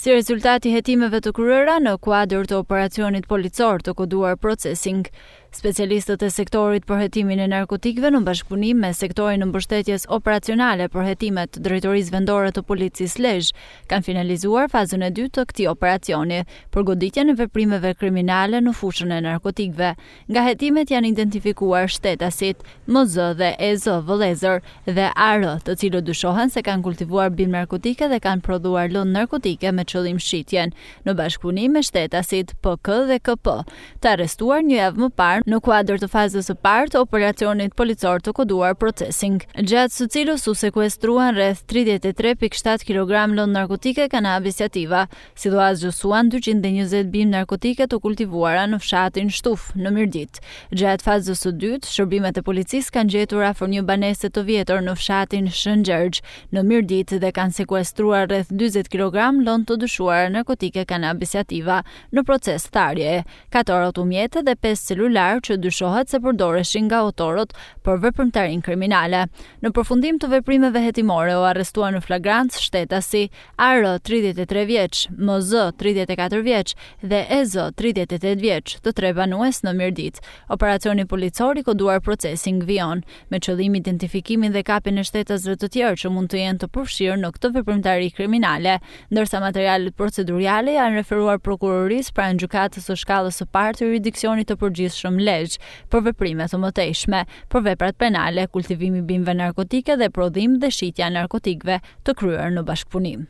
Si rezultat i hetimeve të kryera në kuadër të operacionit policor të koduar Processing, specialistët e sektorit për hetimin e narkotikëve në bashkëpunim me sektorin e mbështetjes operacionale për hetimet të Drejtorisë Vendore të Policisë Lezhë kanë finalizuar fazën e dytë të këtij operacioni për goditjen e veprimeve kriminale në fushën e narkotikëve. Nga hetimet janë identifikuar shtetasit MZ dhe EZ Vëllezër dhe AR, të cilët dyshohen se kanë kultivuar bimë narkotike dhe kanë prodhuar lëndë narkotike me qëllim shitjen, në bashkëpunim me shtetasit PK dhe KP, të arrestuar një javë më parë në kuadër të fazës së parë të operacionit policor të koduar Processing, gjatë së cilës u sekuestruan rreth 33.7 kg lëndë narkotike kanabis sativa, sidoas gjësuan 220 bimë narkotike të kultivuara në fshatin Shtuf në Mirdit. Gjatë fazës së dytë, shërbimet e policisë kanë gjetur afër një banese të vjetër në fshatin Shëngjergj në Mirdit dhe kanë sekuestruar rreth 40 kg lëndë të dyshuara narkotike kanabis sativa në proces tharjeje, 4 automjete dhe 5 celular që dyshohet se përdoreshin nga autorët për veprimtarinë kriminale. Në përfundim të veprimeve hetimore u arrestuan në flagrancë shtetasi AR 33 vjeç, MZ 34 vjeç dhe EZ 38 vjeç, të tre banues në Mirdit. Operacioni policor i koduar Processing vijon me qëllim identifikimin dhe kapjen e shtetasëve të tjerë që mund të jenë të përfshirë në këtë veprimtari kriminale, ndërsa materialet procedurale janë referuar prokurorisë pranë gjykatës së shkallës së parë të jurisdiksionit të përgjithshëm Lezhë për veprime të mëtejshme, për veprat penale, kultivimi bimëve narkotike dhe prodhim dhe shitja narkotikëve të kryer në bashkëpunim.